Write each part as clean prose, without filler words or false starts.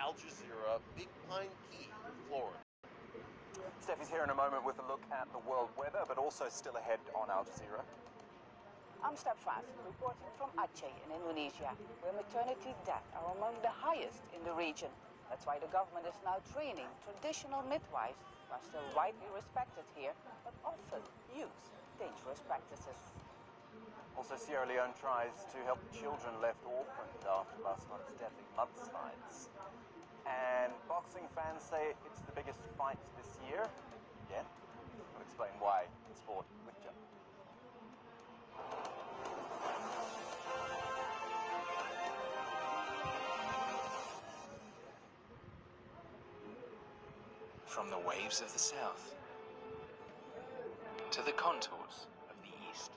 Aljazeera, Big Pine Key, Florida. Steffi's here in a moment with a look at the world weather, but also still ahead on Aljazeera. I'm Step 5, reporting from Aceh in Indonesia, where maternity deaths are among the highest in the region. That's why the government is now training traditional midwives who are still widely respected here, but often use dangerous practices. Also, Sierra Leone tries to help children left orphaned after last month's deadly mudslides. And boxing fans say it's the biggest fight this year. Again, we'll explain why in sport with Jim. From the waves of the south to the contours of the east.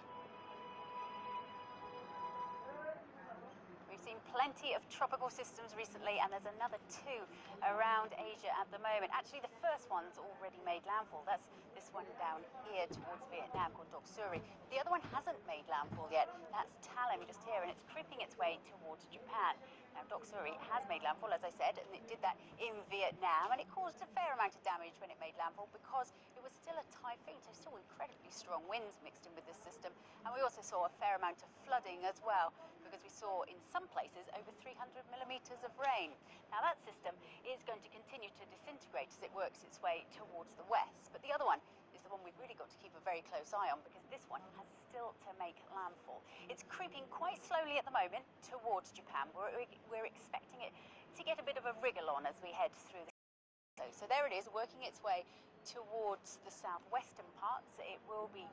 We've seen plenty of tropical systems recently, and there's another 2 around Asia at the moment. Actually, the first one's already made landfall. That's this one down here towards Vietnam called Doksuri. The other one hasn't made landfall yet. That's Talim just here, and it's creeping its way towards Japan. Now, Doksuri has made landfall, as I said, and it did that in Vietnam, and it caused a fair amount of damage when it made landfall because it was still a typhoon, so still incredibly strong winds mixed in with this system. And we also saw a fair amount of flooding as well, because we saw in some places over 300 millimeters of rain. Now, that system is going to continue to disintegrate as it works its way towards the west, but the other one is the one we've really got to keep a very close eye on, because this one has still to make landfall. It's creeping quite slowly at the moment towards Japan. We're expecting it to get a bit of a wriggle on as we head through the So there it is, working its way towards the southwestern parts. It will be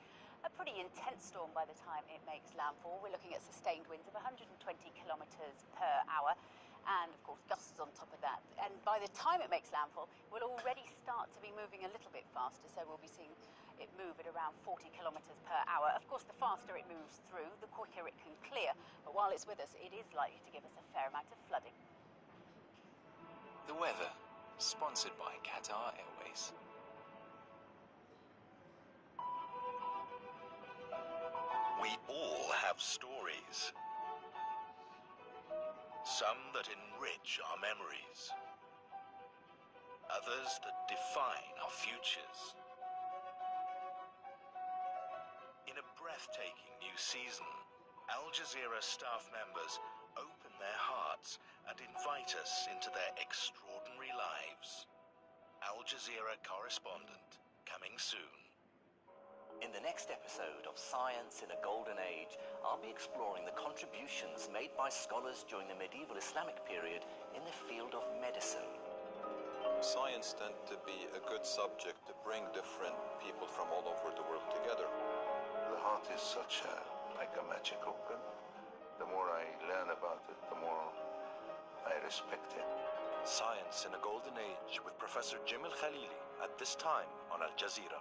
a pretty intense storm by the time it makes landfall. We're looking at sustained winds of 120 kilometers per hour, and of course gusts on top of that. And by the time it makes landfall, we'll already start to be moving a little bit faster, so we'll be seeing it move at around 40 kilometers per hour. Of course, the faster it moves through, the quicker it can clear, but while it's with us, it is likely to give us a fair amount of flooding. The weather, sponsored by Qatar Airways. We all have stories. Some that enrich our memories. Others that define our futures. In a breathtaking new season, Al Jazeera staff members open their hearts and invite us into their extraordinary lives. Al Jazeera correspondent, coming soon. In the next episode of Science in a Golden Age, I'll be exploring the contributions made by scholars during the medieval Islamic period in the field of medicine. Science tends to be a good subject to bring different people from all over the world together. The heart is such like a magic organ. The more I learn about it, the more I respect it. Science in a Golden Age with Professor Jim Al-Khalili at this time on Al Jazeera.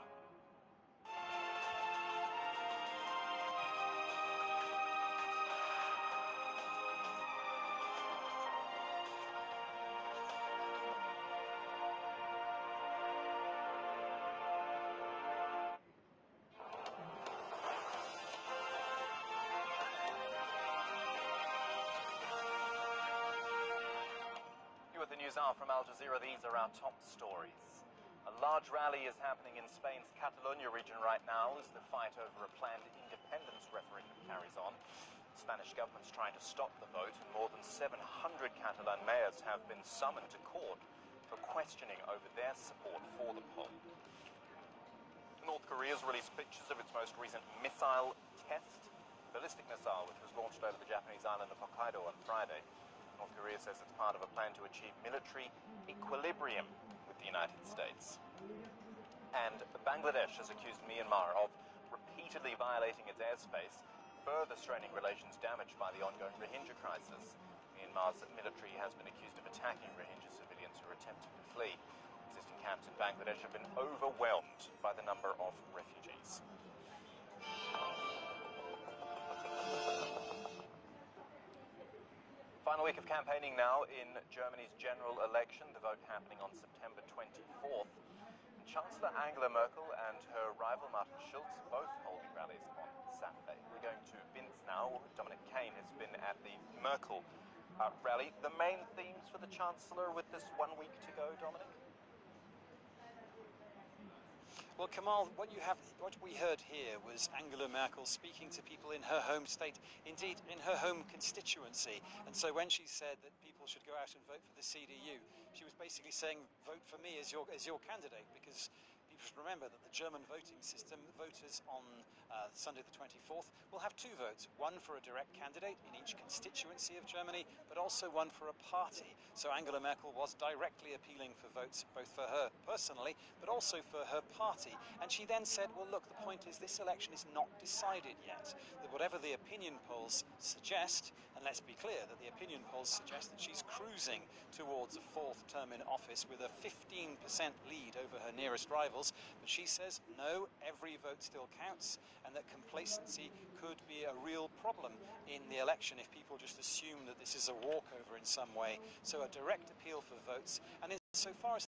What the news are from Al Jazeera, these are our top stories. A large rally is happening in Spain's Catalonia region right now as the fight over a planned independence referendum carries on. The Spanish government's trying to stop the vote, and more than 700 Catalan mayors have been summoned to court for questioning over their support for the poll. North Korea's released pictures of its most recent missile test, ballistic missile, which was launched over the Japanese island of Hokkaido on Friday. North Korea says it's part of a plan to achieve military equilibrium with the United States. And Bangladesh has accused Myanmar of repeatedly violating its airspace, further straining relations damaged by the ongoing Rohingya crisis. Myanmar's military has been accused of attacking Rohingya civilians who are attempting to flee. Existing camps in Bangladesh have been overwhelmed by the number of refugees. Final week of campaigning now in Germany's general election, the vote happening on September 24th. And Chancellor Angela Merkel and her rival Martin Schulz both holding rallies on Saturday. We're going to Binz now. Dominic Kane has been at the Merkel rally. The main themes for the Chancellor with this 1 week to go, Dominic? Well, Kamal, what we heard here was Angela Merkel speaking to people in her home state, indeed in her home constituency. And so when she said that people should go out and vote for the CDU, she was basically saying, vote for me as your candidate, because people should remember that the German voting system, voters on Sunday the 24th will have two votes, one for a direct candidate in each constituency of Germany, but also one for a party. So Angela Merkel was directly appealing for votes, both for her personally, but also for her party. And she then said, well, look, the point is this election is not decided yet. That whatever the opinion polls suggest, and let's be clear that the opinion polls suggest that she's cruising towards a fourth term in office with a 15% lead over her nearest rivals, but she says, no, every vote still counts, and that complacency could be a real problem in the election if people just assume that this is a walkover in some way. So a direct appeal for votes, and insofar as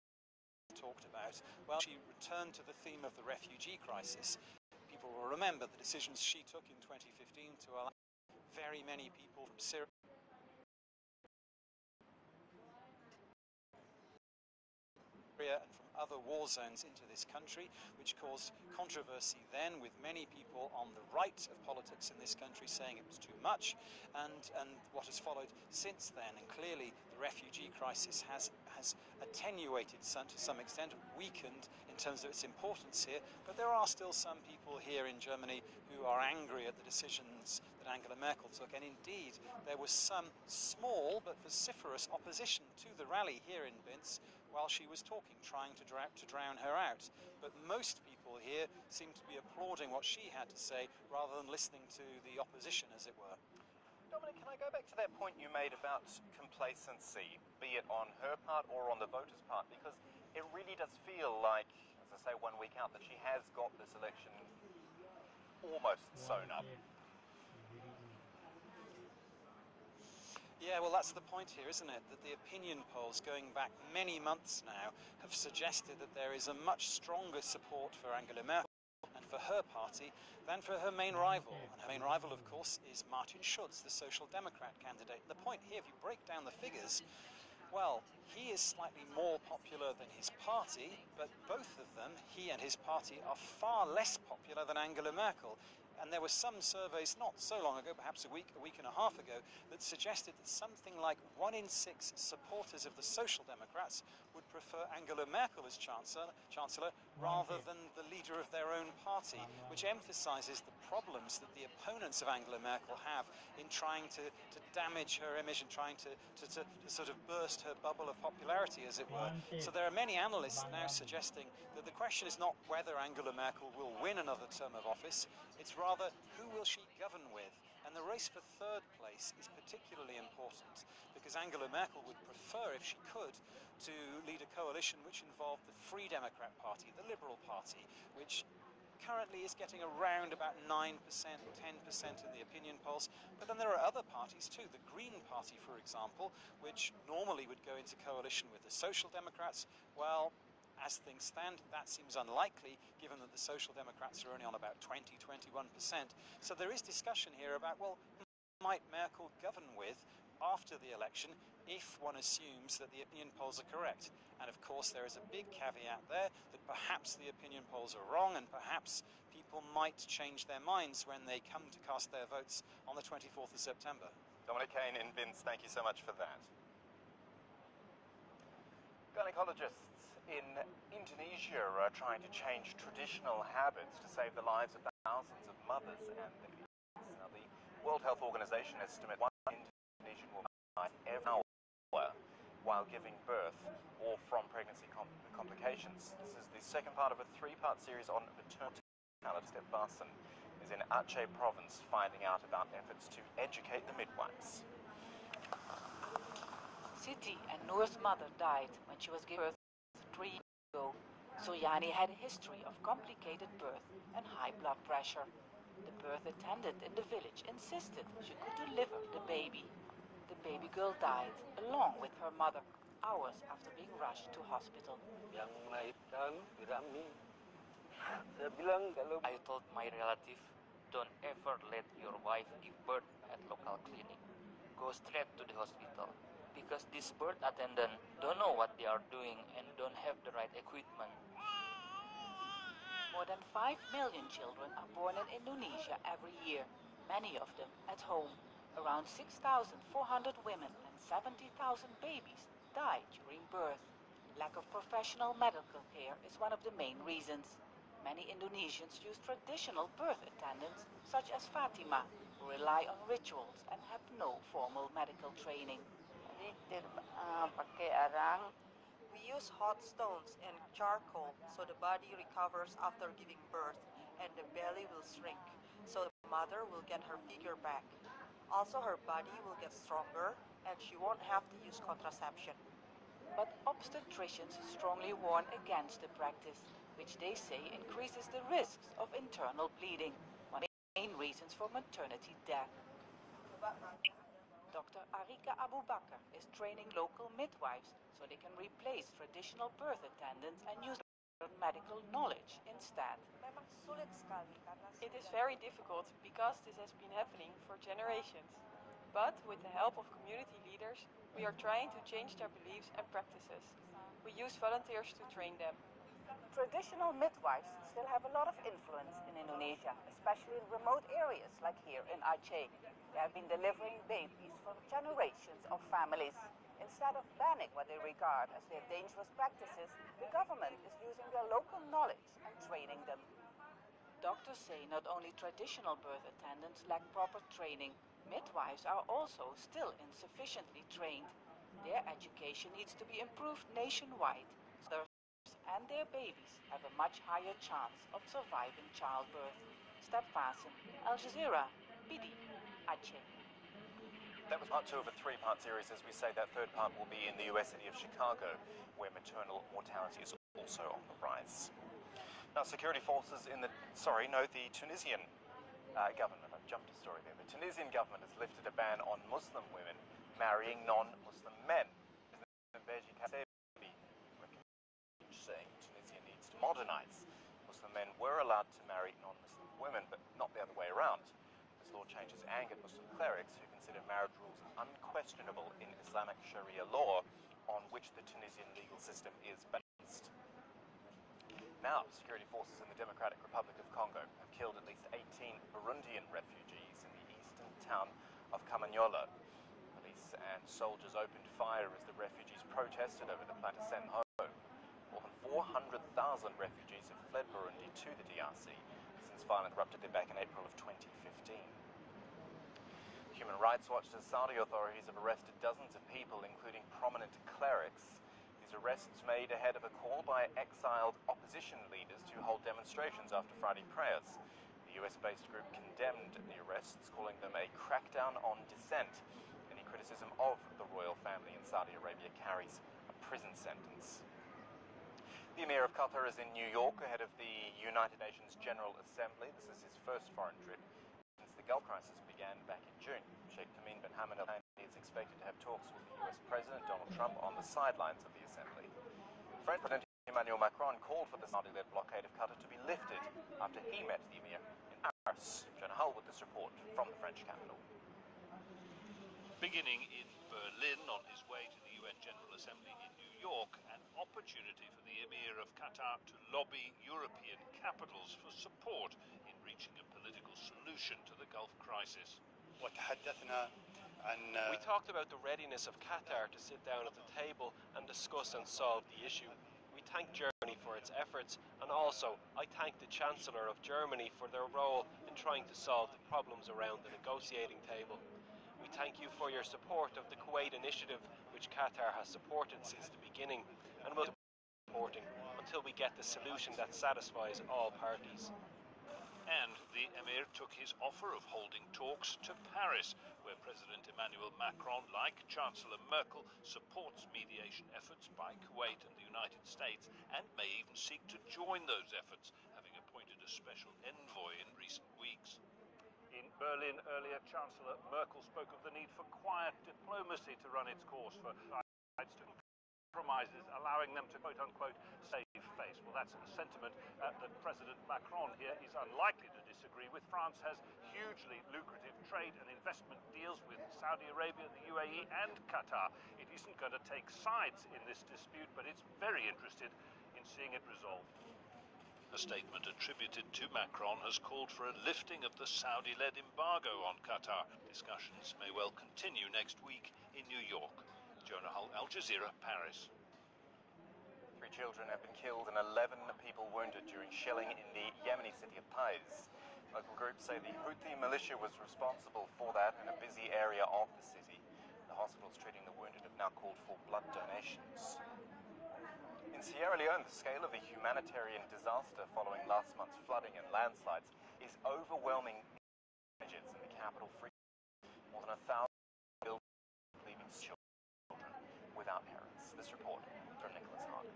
talked about, well, she returned to the theme of the refugee crisis. People will remember the decisions she took in 2015 to allow very many people from Syria and from other war zones into this country, which caused controversy then, with many people on the right of politics in this country saying it was too much, and what has followed since then. And clearly the refugee crisis has attenuated to some extent, weakened in terms of its importance here, but there are still some people here in Germany who are angry at the decisions that Angela Merkel took, and indeed there was some small but vociferous opposition to the rally here in Binz while she was talking, trying to drown her out. But most people here seem to be applauding what she had to say rather than listening to the opposition, as it were. Dominic, can I go back to that point you made about complacency, be it on her part or on the voters' part? Because it really does feel like, as I say, 1 week out, that she has got this election almost sewn up. Yeah, well, that's the point here, isn't it? That the opinion polls going back many months now have suggested that there is a much stronger support for Angela Merkel and for her party than for her main rival. And her main rival, of course, is Martin Schulz, the Social Democrat candidate. And the point here, if you break down the figures, well, he is slightly more popular than his party, but both of them, he and his party, are far less popular than Angela Merkel. And there were some surveys not so long ago, perhaps a week and a half ago, that suggested that something like 1 in 6 supporters of the Social Democrats would prefer Angela Merkel as Chancellor rather than the leader of their own party, which emphasizes the problems that the opponents of Angela Merkel have in trying to damage her image and trying to sort of burst her bubble of popularity, as it were. So there are many analysts now suggesting that the question is not whether Angela Merkel will win another term of office, it's rather who will she govern with. And the race for third place is particularly important because Angela Merkel would prefer, if she could, to lead a coalition which involved the Free Democrat Party, the Liberal Party, which currently is getting around about 9%, 10% in the opinion polls. But then there are other parties too. The Green Party, for example, which normally would go into coalition with the Social Democrats. Well, as things stand, that seems unlikely, given that the Social Democrats are only on about 20-21%. So there is discussion here about, well, who might Merkel govern with after the election if one assumes that the opinion polls are correct. And of course there is a big caveat there that perhaps the opinion polls are wrong and perhaps people might change their minds when they come to cast their votes on the 24th of September. Dominic Kane in Binz, thank you so much for that. Gynecologists in Indonesia are trying to change traditional habits to save the lives of thousands of mothers and their babies. Now, the World Health Organization estimates one Indonesian woman dies every hour while giving birth or from pregnancy complications. This is the second part of a 3-part series on maternity. Step Barson is in Aceh province finding out about efforts to educate the midwives. Siti and Noor's mother died when she was given birth 3 years ago. Soyani had a history of complicated birth and high blood pressure. The birth attendant in the village insisted she could deliver the baby. The baby girl died along with her mother hours after being rushed to hospital. I told my relative, don't ever let your wife give birth at local clinic. go straight to the hospital because these birth attendants don't know what they are doing and don't have the right equipment. More than 5 million children are born in Indonesia every year, many of them at home. Around 6,400 women and 70,000 babies die during birth. Lack of professional medical care is one of the main reasons. Many Indonesians use traditional birth attendants, such as Fatima, who rely on rituals and have no formal medical training. Pakai arang. We use hot stones and charcoal so the body recovers after giving birth and the belly will shrink, so the mother will get her figure back. Also, her body will get stronger and she won't have to use contraception. But obstetricians strongly warn against the practice, which they say increases the risks of internal bleeding, one of the main reasons for maternity death. Dr. Arika Abu Bakar is training local midwives so they can replace traditional birth attendants and use their medical knowledge instead. It is very difficult because this has been happening for generations. But with the help of community leaders, we are trying to change their beliefs and practices. We use volunteers to train them. Traditional midwives still have a lot of influence in Indonesia, especially in remote areas like here in Aceh. They have been delivering babies for generations of families. Instead of banning what they regard as their dangerous practices, the government is using their local knowledge and training them. Doctors say not only traditional birth attendants lack proper training, midwives are also still insufficiently trained. Their education needs to be improved nationwide, so and their babies have a much higher chance of surviving childbirth. Step Fasten, aljazeera, Pidi, Aceh. That was part 2 of a 3-part series. As we say, that third part will be in the US city of Chicago, where maternal mortality is also on the rise. Now, security forces in the Tunisian government, I've jumped a story there. The Tunisian government has lifted a ban on Muslim women marrying non-Muslim men. Saying Tunisia needs to modernize. Muslim men were allowed to marry non-Muslim women, but not the other way around. This law change has angered Muslim clerics who consider marriage rules unquestionable in Islamic Sharia law, on which the Tunisian legal system is based. Now, security forces in the Democratic Republic of Congo have killed at least 18 Burundian refugees in the eastern town of Kamanyola. Police and soldiers opened fire as the refugees protested over the plan to send home. More than 400,000 refugees have fled Burundi to the DRC since violence erupted there back in April of 2015. Human Rights Watch says Saudi authorities have arrested dozens of people, including prominent clerics. These arrests made ahead of a call by exiled opposition leaders to hold demonstrations after Friday prayers. The US-based group condemned the arrests, calling them a crackdown on dissent. Any criticism of the royal family in Saudi Arabia carries a prison sentence. The Emir of Qatar is in New York ahead of the United Nations General Assembly. This is his first foreign trip since the Gulf crisis began back in June. Sheikh Tamim bin Hamad Al Thani is expected to have talks with the US President Donald Trump on the sidelines of the assembly. French President Emmanuel Macron called for the Saudi-led blockade of Qatar to be lifted after he met the Emir in Paris. Jonah Hull with this report from the French capital. Beginning in Berlin on his way to the UN General Assembly in New York, an opportunity for the Emir of Qatar to lobby European capitals for support in reaching a political solution to the Gulf crisis. We talked about the readiness of Qatar to sit down at the table and discuss and solve the issue. We thank Germany for its efforts, and also I thank the Chancellor of Germany for their role in trying to solve the problems around the negotiating table. We thank you for your support of the Kuwait initiative, which Qatar has supported since the beginning, and will keep supporting until we get the solution that satisfies all parties. And the Emir took his offer of holding talks to Paris, where President Emmanuel Macron, like Chancellor Merkel, supports mediation efforts by Kuwait and the United States, and may even seek to join those efforts, having appointed a special envoy in recent weeks. In Berlin earlier, Chancellor Merkel spoke of the need for quiet diplomacy to run its course for sides to compromises, allowing them to quote-unquote save face. Well, that's a sentiment that President Macron here is unlikely to disagree with. France has hugely lucrative trade and investment deals with Saudi Arabia, the UAE, and Qatar. It isn't going to take sides in this dispute, but it's very interested in seeing it resolved. A statement attributed to Macron has called for a lifting of the Saudi-led embargo on Qatar. Discussions may well continue next week in New York. Jonah Hull, Al Jazeera, Paris. 3 children have been killed and 11 people wounded during shelling in the Yemeni city of Taiz. Local groups say the Houthi militia was responsible for that in a busy area of the city. The hospitals treating the wounded have now called for blood donations. In Sierra Leone, the scale of the humanitarian disaster following last month's flooding and landslides is overwhelming images in the capital. More than 1,000 buildings leaving children without parents. This report from Nicholas Hart.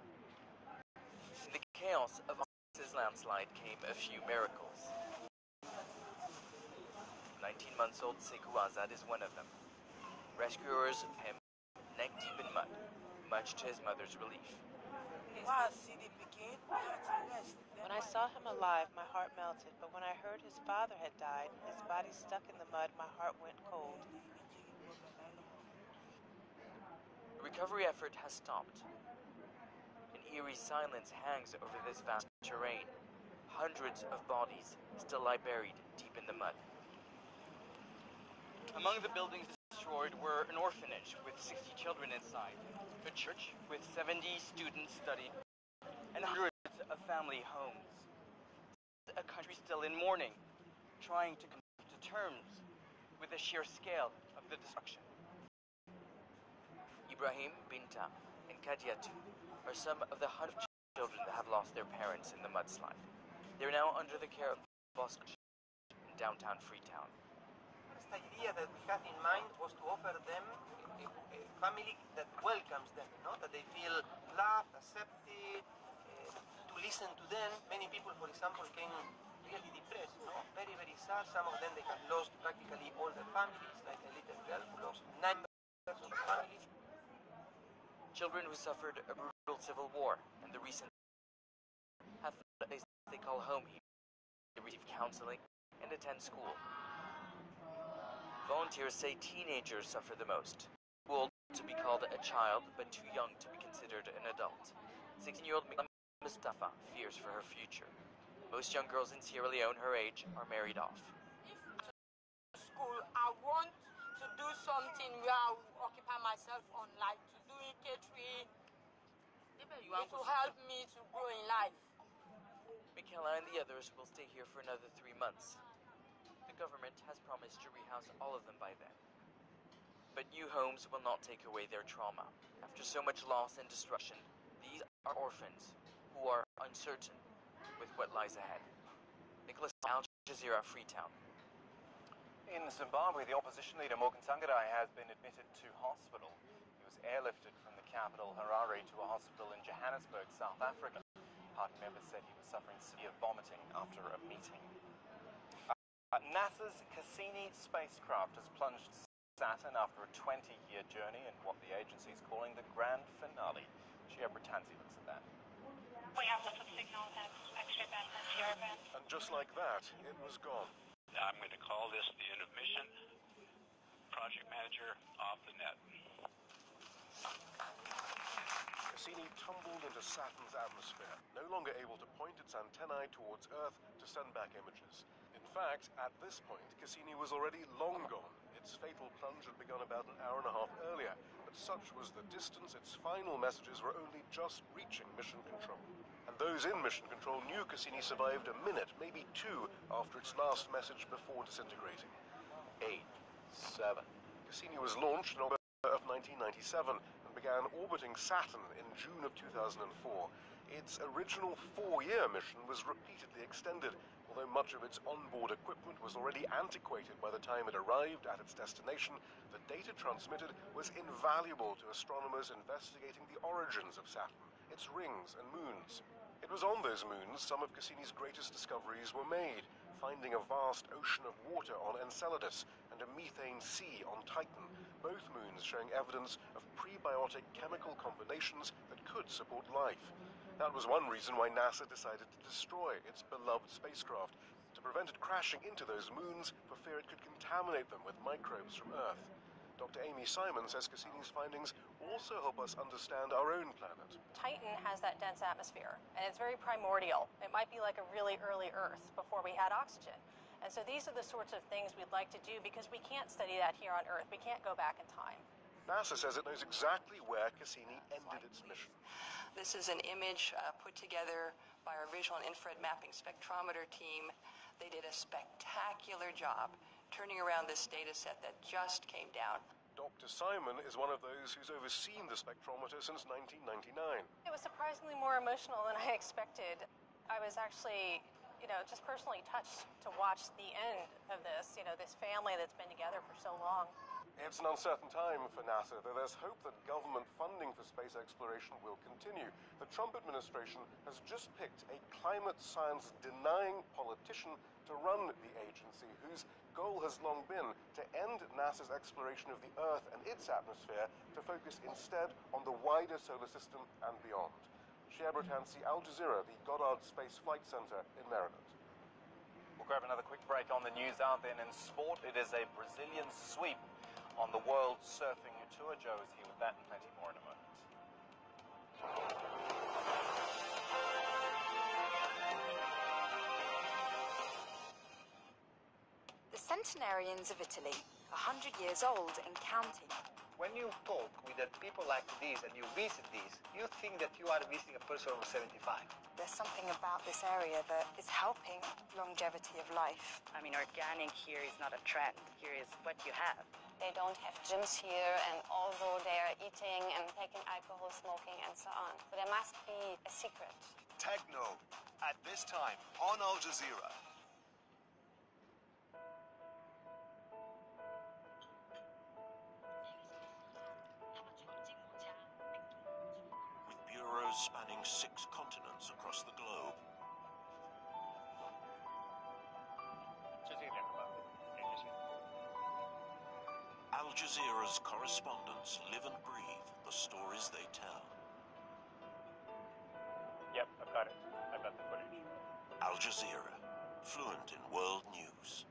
In the chaos of this landslide came a few miracles. 19-month-old Sekou Azad is one of them. Rescuers of him neck deep in mud, much to his mother's relief. When I saw him alive, my heart melted, but when I heard his father had died, his body stuck in the mud, my heart went cold. The recovery effort has stopped. An eerie silence hangs over this vast terrain. Hundreds of bodies still lie buried deep in the mud. Among the buildings destroyed were an orphanage with 60 children inside, a church with 70 students studying, and hundreds of family homes. A country still in mourning, trying to come to terms with the sheer scale of the destruction. Ibrahim, Binta, and Kadiatu are some of the hundreds of children that have lost their parents in the mudslide. They're now under the care of Bosque in downtown Freetown. The idea that we had in mind was to offer them a family that welcomes them, that they feel loved, accepted, to listen to them. Many people, for example, came really depressed, very, very sad. Some of them, they have lost practically all their families, like a little girl who lost 9 members of her family. Children who suffered a brutal civil war and the recent have a place they call home here. They receive counseling and attend school. Volunteers say teenagers suffer the most. Too old to be called a child, but too young to be considered an adult. 16-year-old Mustafa fears for her future. Most young girls in Sierra Leone her age are married off. School, I want to do something where I will occupy myself on, like to do catering. It will help me to grow in life. Michaela and the others will stay here for another 3 months. The government has promised to rehouse all of them by then. But new homes will not take away their trauma. After so much loss and destruction, these are orphans who are uncertain with what lies ahead. Nicholas, Al Jazeera, Freetown. In Zimbabwe, the opposition leader Morgan Tsvangirai has been admitted to hospital. He was airlifted from the capital, Harare, to a hospital in Johannesburg, South Africa. Party members said he was suffering severe vomiting after a meeting. NASA's Cassini spacecraft has plunged Saturn after a 20-year journey in what the agency is calling the grand finale. Shia Britanzi looks at that. We have lots of signals at X-ray band and TR band. And just like that, it was gone. I'm going to call this the end of mission. Project manager off the net. Cassini tumbled into Saturn's atmosphere, no longer able to point its antennae towards Earth to send back images. In fact, at this point, Cassini was already long gone. Its fatal plunge had begun about an hour and a half earlier, but such was the distance, its final messages were only just reaching mission control. And those in mission control knew Cassini survived a minute, maybe 2, after its last message before disintegrating. 8, 7. Cassini was launched in October of 1997 and began orbiting Saturn in June of 2004. Its original 4-year mission was repeatedly extended, although much of its onboard equipment was already antiquated by the time it arrived at its destination. The data transmitted was invaluable to astronomers investigating the origins of Saturn, its rings and moons. It was on those moons some of Cassini's greatest discoveries were made, finding a vast ocean of water on Enceladus and a methane sea on Titan, both moons showing evidence of prebiotic chemical combinations that could support life. That was one reason why NASA decided to destroy its beloved spacecraft. to prevent it crashing into those moons for fear it could contaminate them with microbes from Earth. Dr. Amy Simon says Cassini's findings also help us understand our own planet. Titan has that dense atmosphere, and it's very primordial. It might be like a really early Earth before we had oxygen. And so these are the sorts of things we'd like to do because we can't study that here on Earth. We can't go back in time. NASA says it knows exactly where Cassini ended its mission. This is an image put together by our visual and infrared mapping spectrometer team. They did a spectacular job turning around this data set that just came down. Dr. Simon is one of those who's overseen the spectrometer since 1999. It was surprisingly more emotional than I expected. I was actually, just personally touched to watch the end of this, this family that's been together for so long. It's an uncertain time for NASA, though there's hope that government funding for space exploration will continue. The Trump administration has just picked a climate science denying politician to run the agency, whose goal has long been to end NASA's exploration of the Earth and its atmosphere to focus instead on the wider solar system and beyond. Shea Bertansi, Al Jazeera, the Goddard Space Flight Center in Maryland. We'll grab another quick break on the news out then. In sport, it is a Brazilian sweep on the World Surfing Tour. Joe is here with that and plenty more in a moment. The centenarians of Italy, 100 years old and counting. When you talk with the people like this and you visit this, you think that you are visiting a person of 75. There's something about this area that is helping longevity of life. I mean, organic here is not a trend. Here is what you have. They don't have gyms here, and although they are eating and taking alcohol, smoking, and so on. So there must be a secret. Techno, at this time on Al Jazeera. With bureaus spanning 6 continents across the globe, Al Jazeera's correspondents live and breathe the stories they tell. Yep, I've got it. I've got the footage. Al Jazeera, fluent in world news.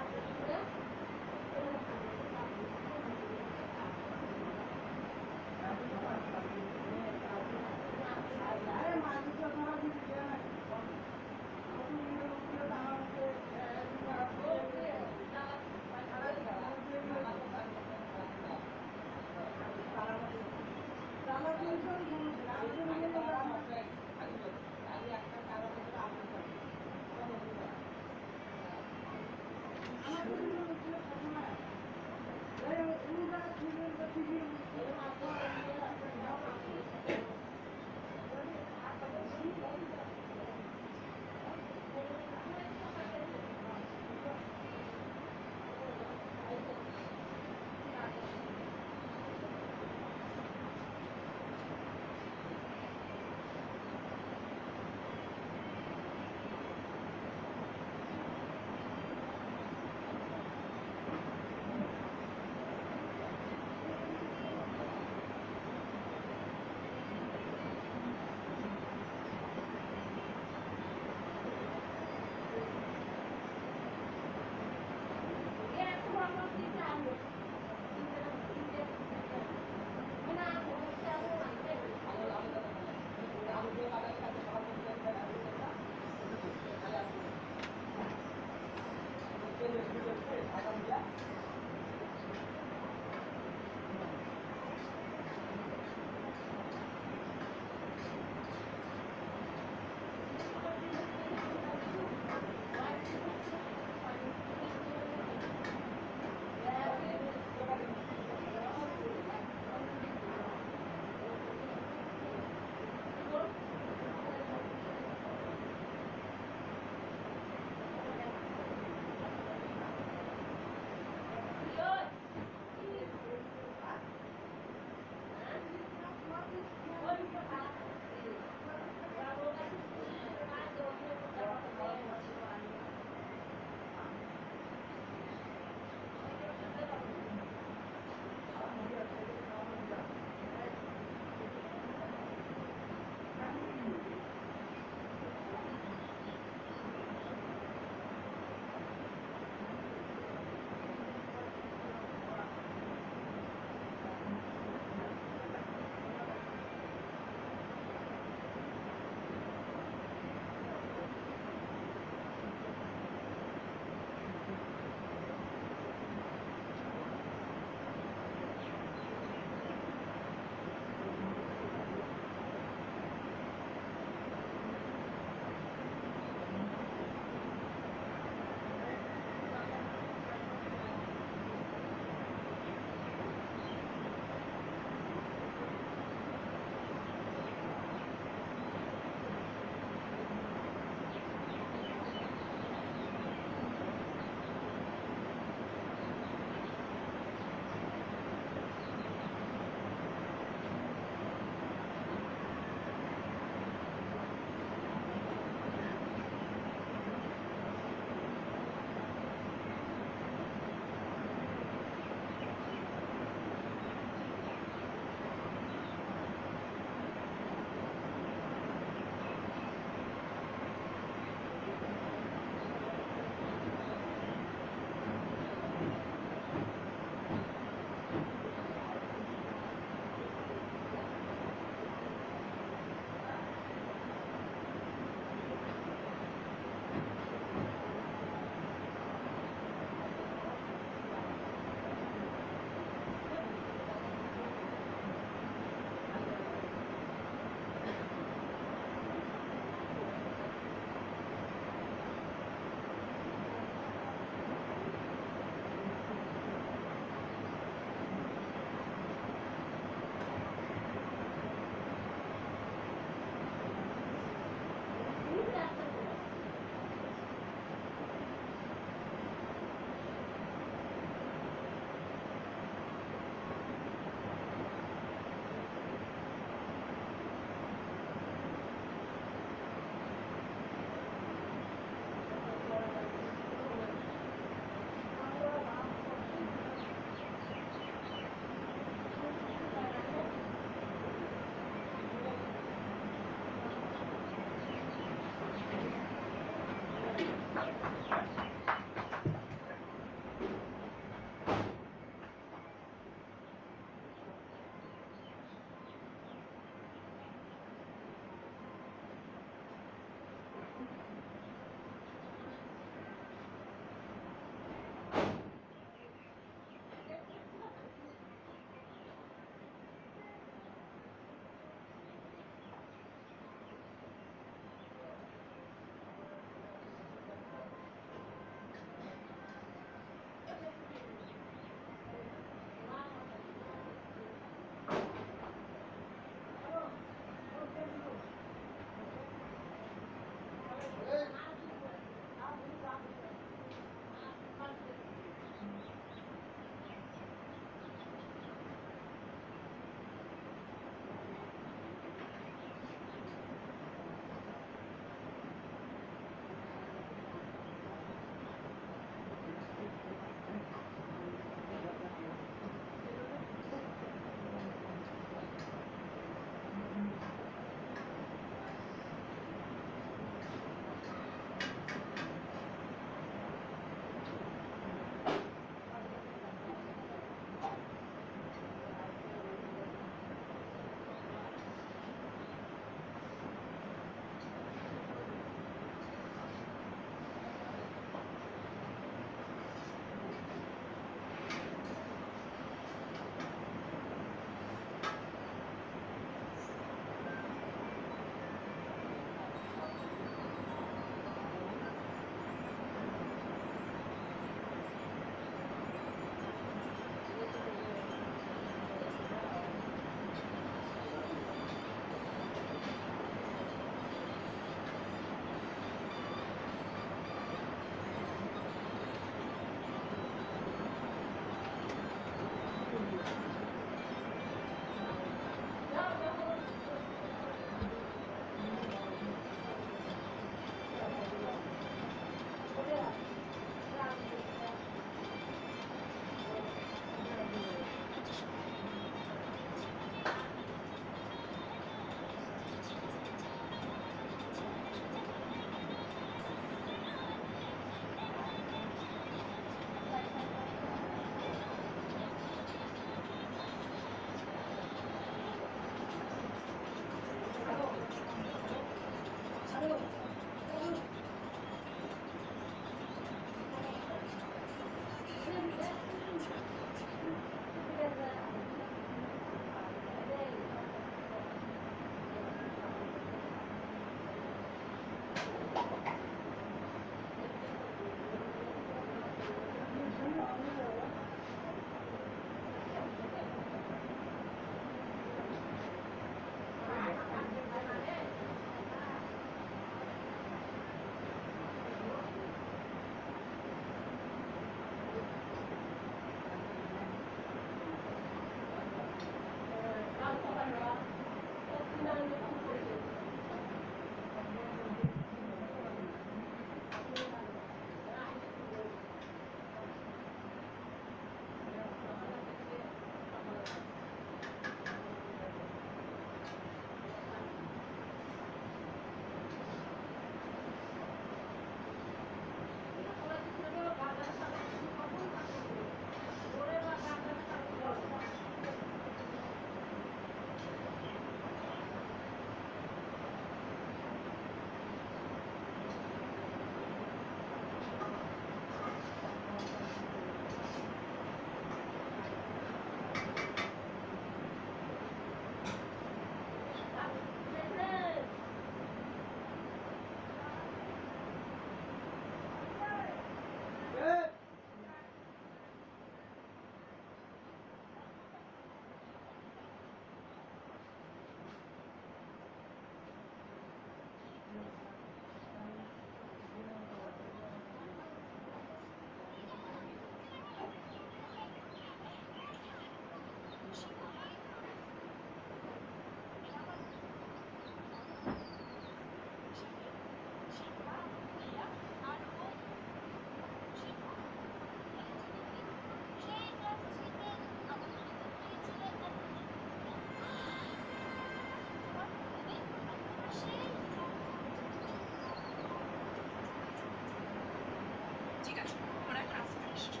ঠিক আছে ওরা এখন আসতে এসেছে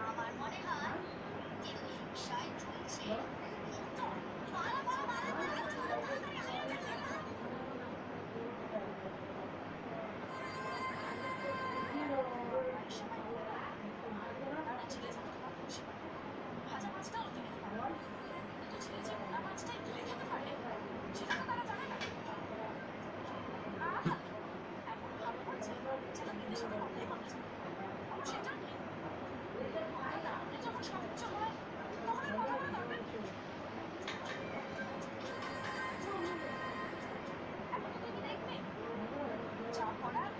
আমার মনে হয় কেউ হিংসায় জ্বলছে ভাজা মাছটাও কিনে দিতে পারে কিন্তু ছেলে যে মোটা মাছটাই তুলে খেতে পারে সেটা তো তারা জানে না আহা এমন ভাব করছে যেন বিদেশে অন্যায় করতে চায় অবশ্য সেটা নেই আপনি যখন সবকিছু হয় তখন আর কথা বলা দরকার নেই এখন তো তুমি দেখবে যা করার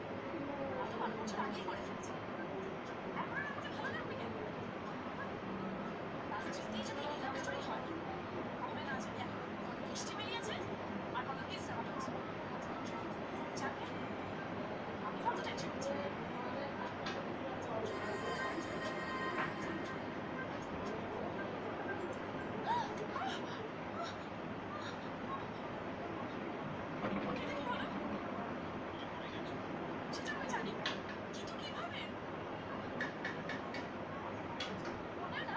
গত 12 বছর আগেই করে ফেলছে এখন আর আমাকে ভালো লাগবে কেন রাজনীতি যদি এই লাভ স্টোরি হয় কবে না জানি এখন কত মিষ্টি বেরিয়েছে আর কত কেস দেওয়া হয়েছে জানবে আমি কত টেনশন হচ্ছে সেটা আমি জানি কিন্তু কিভাবে মনে না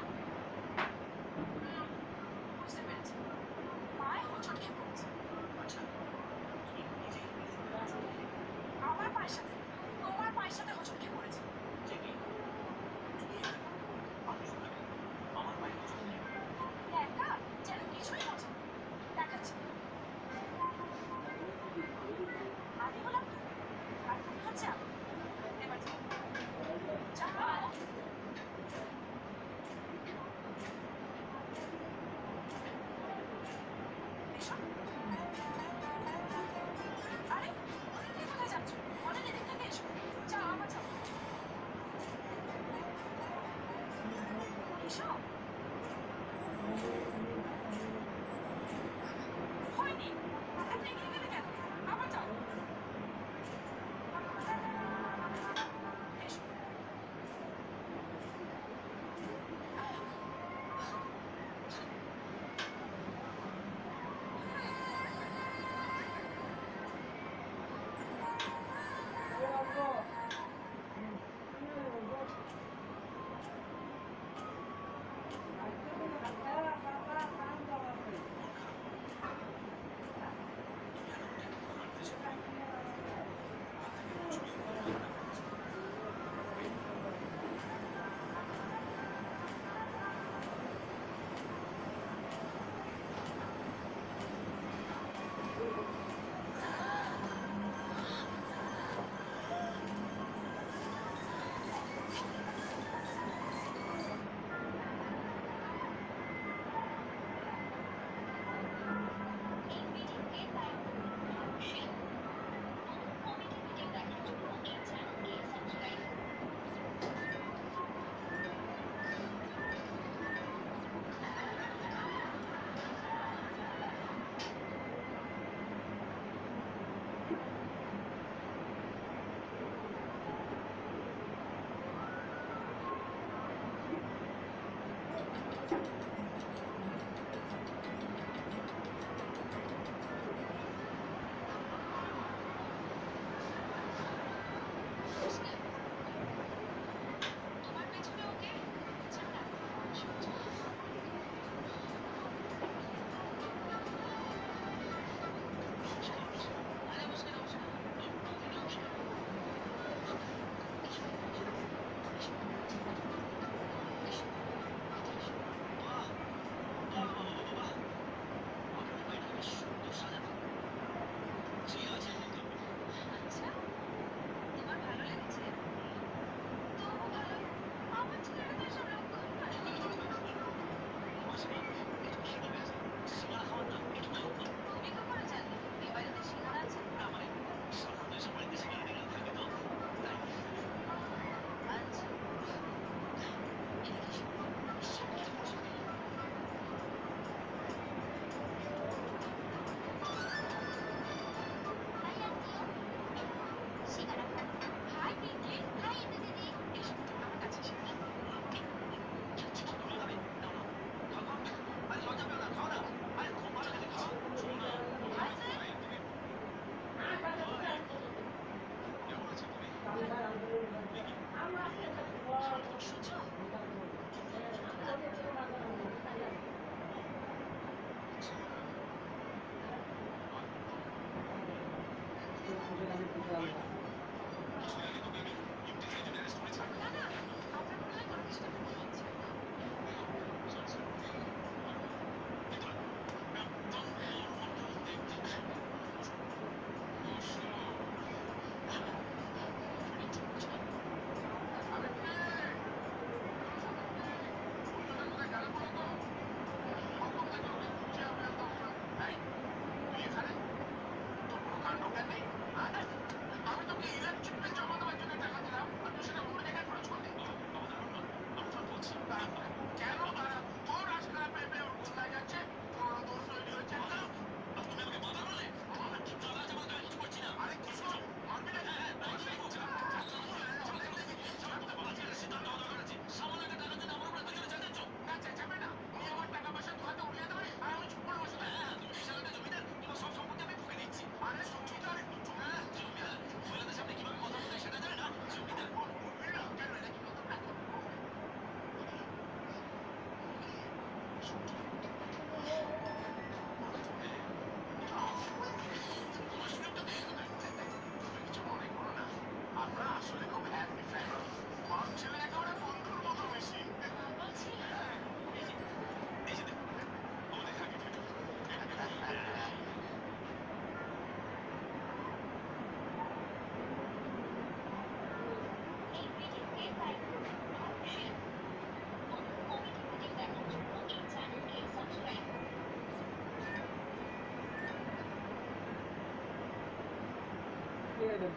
জিতের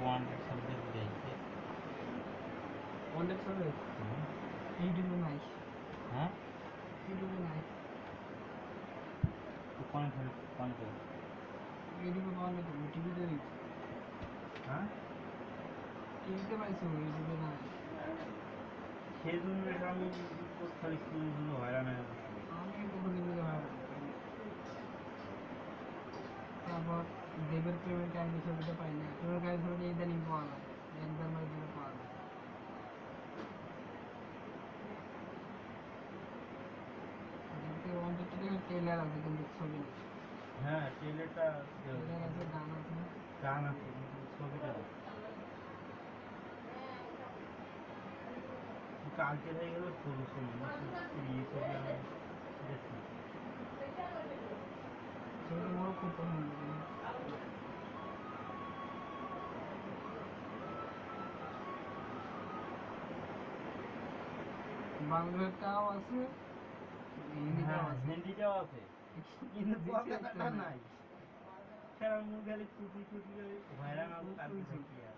ওয়ান্টেড সাবজেক্ট দিয়েছে ওয়ান্টেড সাবজেক্ট ইউটিউবে নাই হ্যাঁ ইউটিউবে নাই তো কোন ইউটিউবে পাওয়া যেত টিভিতে দিচ্ছে হ্যাঁ টিভিতে পাইছো ইউটিউবে নাই সেই জন্য আমি খালি শুধু হয়রান হয়ে আমি কোনো দিকে হয়রান তারপর দেবের প্রেমের কাহিনী ছবিটা পাই না প্রেমের কাহিনী ছবিটা ইদানিং পাওয়া যায় একবার মাস ধরে পাওয়া যায় ট্রেলার আছে কিন্তু ছবি নেই হ্যাঁ ট্রেলারটা আছে গান আছে গান আছে কিন্তু ছবিটা কালকে হয়ে গেল ছবি ছবি ছবি আমি দেখছি ছবিটা আমার খুব পছন্দ বাংলাটাও আছে হিন্দিটাও আছে কিন্তু বাংলাটা নাই সারা মুগালে চুপি চুপি হয়রান হবো কালকে দেখি আর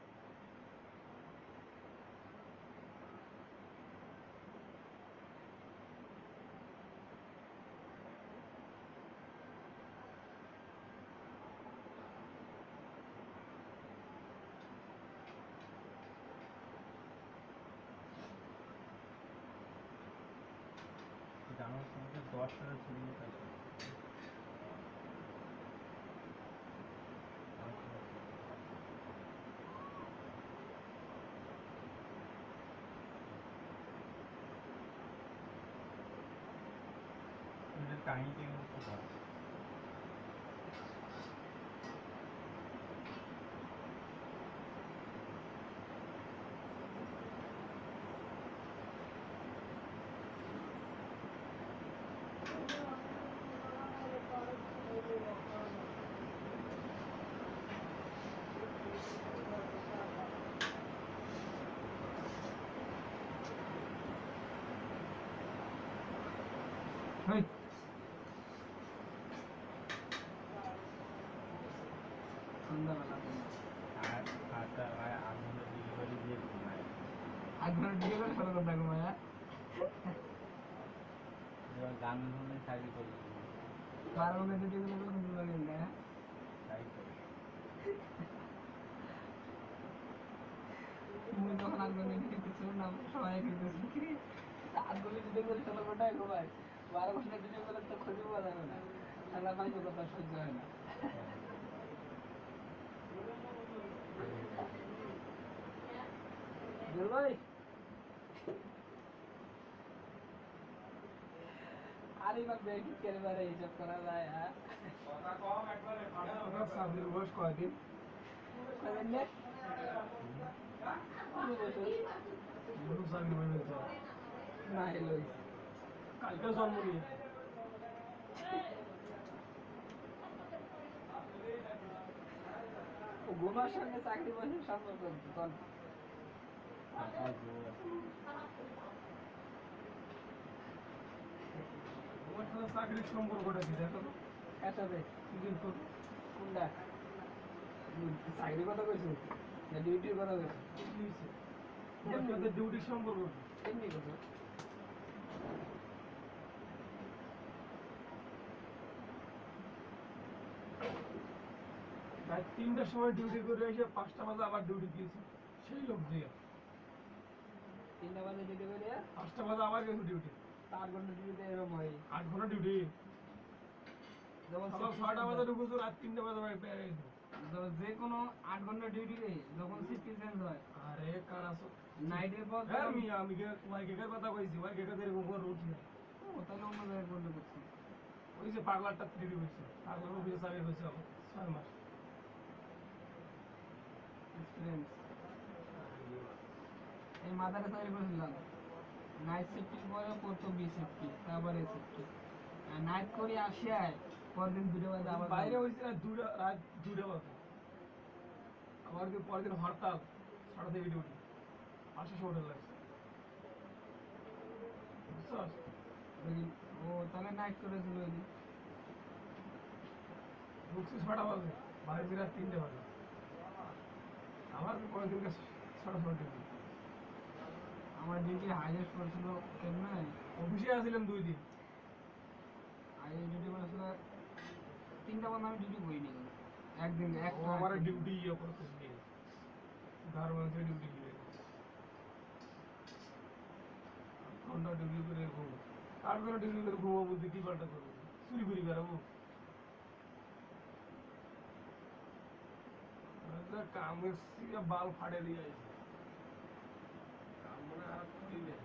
জানো তোমাকে 10 টাকা ছবি কাহিনীটা কিন্তু ভালো গান শুনে চাকরি করি 12 ঘন্টা ডিউটি করলে খুব লাগে না তাই তো মুই যখন 8 ঘন্টা ডিউটি করছিলাম না সবাই করতেছি 8 ঘন্টা ডিউটি করে 16 ঘন্টায় ঘুমাই 12 ঘন্টা ডিউটি করলে তো খুঁজে পাওয়া যাবে না সারা পাঁচশো কথা সহ্য হয় না ভাই আরে বাপ বেটি কেন বারে হিসাব করা যায় হ্যাঁ কথা কম একবারে ফাটা সাবজেক্ট বয়স কয়দিন কয়দিন নে বড় সাবজেক্ট বয়স না হলো কালকে জন্ম নিয়ে ও গোমার সঙ্গে চাকরি বয়সের সম্পর্ক কোন চাকরির সম্পর্কটা কি দেখো কার সাথে কোনটা চাকরির কথা কইছো না ডিউটির কথা কইছো ডিউটির সম্পর্ক এমনি কথা ভাই 3টার সময় ডিউটি করে এসে 5টা বাজে আবার ডিউটি দিয়েছি সেই লোক দিয়ে 3টা বাজে ডিউটি করে 5টা বাজে আবার গেছে ডিউটি 8 ঘন্টা ডিউটিতে এরকম হয় 8 ঘন্টা ডিউটি যেমন সকাল 6টা বাজে ঢুকছো রাত 3টা বাজে বের হইছো যে কোনো 8 ঘন্টা ডিউটি রে যখন শিফট চেঞ্জ হয় আরে কারাসো নাইটের পর আমি ওয়াইকের কথা কইছি ওয়াইকের এরকম করে উঠি না ও তাহলে অন্য জায়গায় করলে করছি ওই যে পাগলারটা ডিউটি করছে পাগলার অফিসে চাকরি করছে 6 মাস এক্সপেরিয়েন্স এই মাদারে চাকরি করেছিলাম নাইট শিফটিং করে করতো বি শিফটি তারপরে শিফটি আর নাইট করে আসিয়ায় পরদিন 2টা বাজে আবার বাইরে হইছে রাত 2টা বাজে আমার কি পরদিন হরতাল 6টা থেকে ডিউটি 500 হোটেল লাগছে বুঝছস ও তাহলে নাইট করেছিল ওই দিন ঢুকছি 6টা বাজে বাইরে রাত 3টা বাজে আমার কি পরদিন 6টা ডিউটি আমার ডিউটি হাইয়েস্ট করেছিল কেমনে অফিসে আসছিলাম 2 দিন আই ডিউটি করেছিল 3টা বাজে আমি ডিউটি করিনি একদিন একটা আমার ডিউটি করতে গিয়ে গার্মেন্টসে ডিউটি গিয়ে ঘন্টা ডিউটি করে ঘুম 8 ঘন্টা ডিউটি করে ঘুমাবো কি পাল্টা করবো চুরি করি বেড়াবো কামের বাল ফাটে দিয়ে কাম মানে আর করি না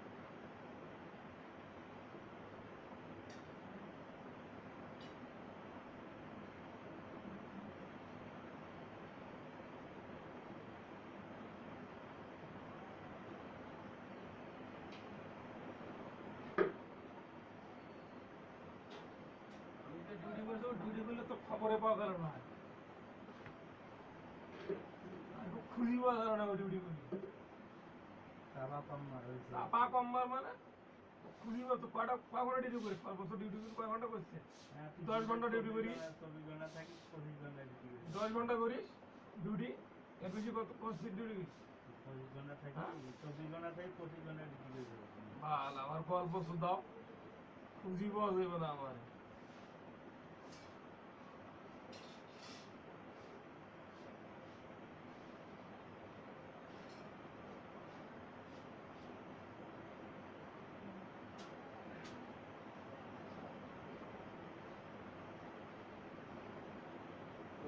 ডিউটি করলে তো খবরে পাওয়া গেল না খুঁজি পাওয়া গেল না ডিউটি করি চাপা কম্বার মানে খুঁজি তো কটা ঘন্টা ডিউটি করি সর্বোচ্চ ডিউটি করি কয় ঘন্টা করছে 10 ঘন্টা ডিউটি করি 24 ঘন্টা থাকি 25 ঘন্টা ডিউটি করি 10 ঘন্টা করিস ডিউটি এর বেশি কত ডিউটি 25 ঘন্টা থাকি 24 ঘন্টা থাকি 25 ঘন্টা ডিউটি করি ভালো আমার গল্প শুধাও খুঁজি পাওয়া যাবে না আমার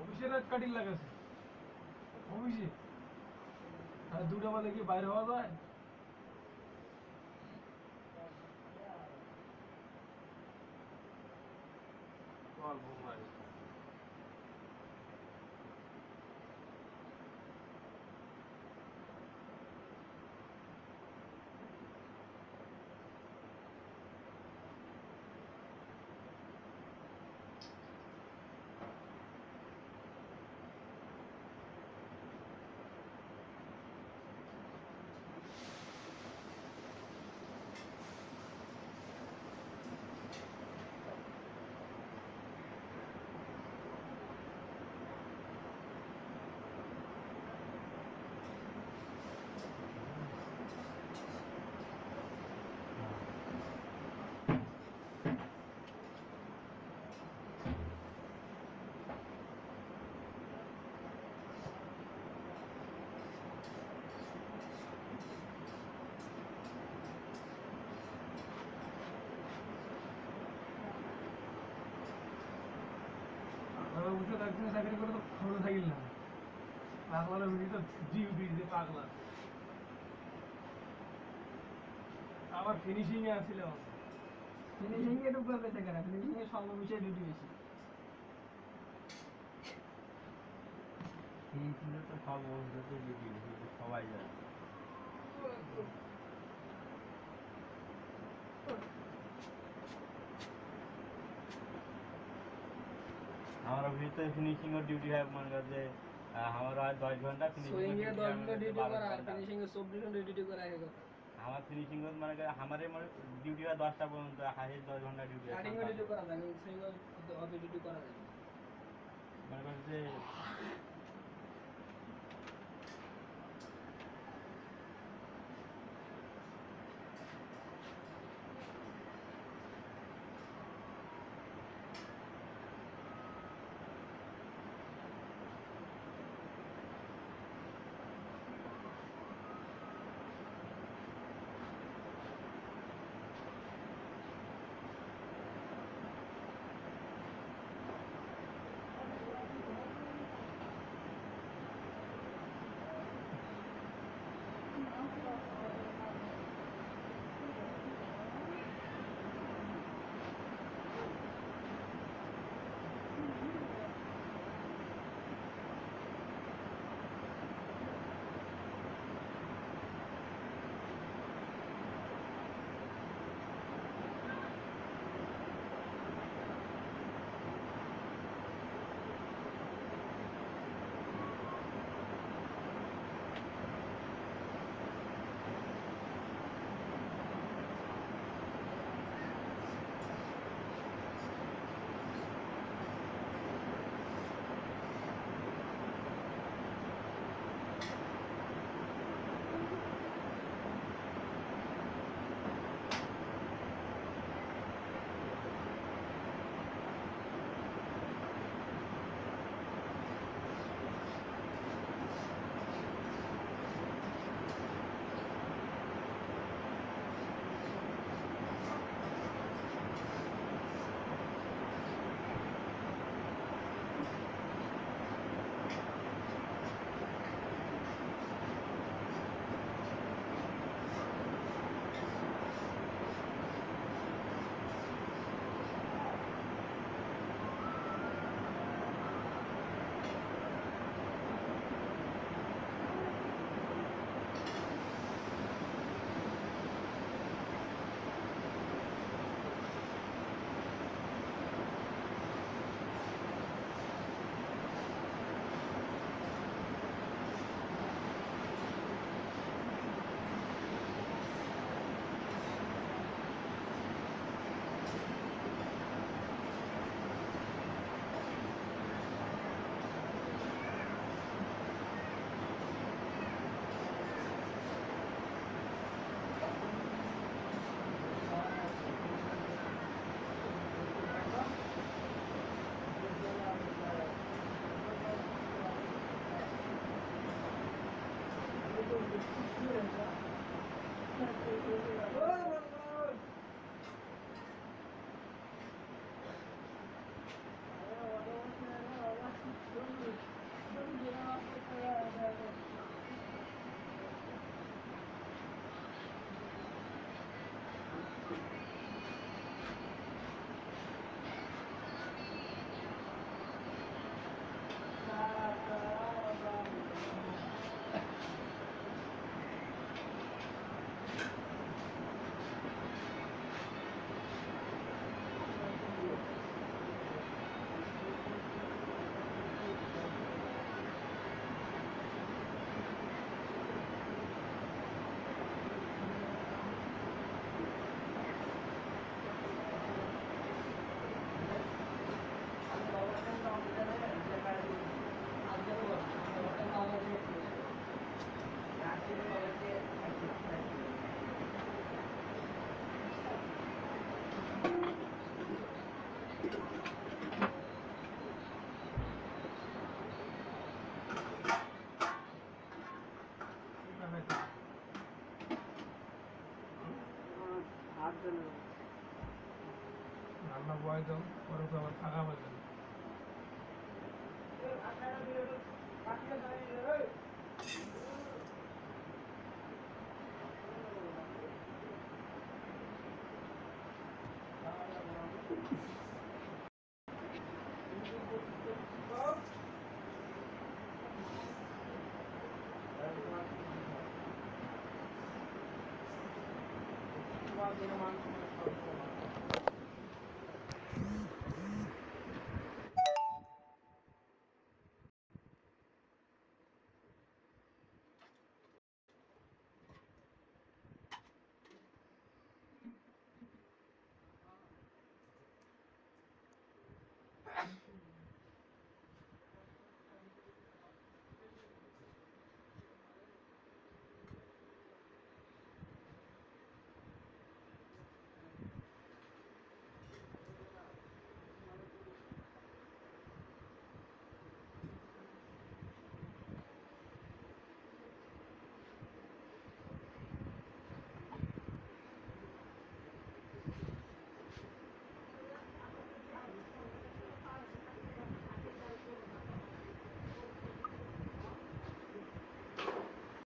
অফিসে রাত কাটিং লাগাছে অফিসে আর 2টা বাজে কি বাইরে হওয়া যায় গল্প মারি উঠে একদিন চাকরি করে তো খবর থাকিল না পাগলার ভিড়ি তো ডিউটি যে পাগলা আবার ফিনিশিং এ আসছিল ফিনিশিং এ ঢুকবে পেতে কেন ফিনিশিং এ সর্ববিষয়ে ডিউটি বেশি ফিনিশিং এ তো সব অবস্থাতে ডিউটি বেশি সবাই জানে हमारा भी तो फिनिशिंग और ड्यूटी है मान कर जे हमारा 10 घंटा फिनिशिंग है 10 घंटा ड्यूटी करा है फिनिशिंग 24 घंटा ड्यूटी करा है हमारा फिनिशिंग मान कर हमारे ड्यूटी है 10টা পর্যন্ত হাই 10 ঘন্টা ड्यूटी है स्टार्टिंग ड्यूटी करा है सिंगल অফিস ड्यूटी करा है मान कर जे রান্না বয় দাও পরে তো আবার থাকা পাবে না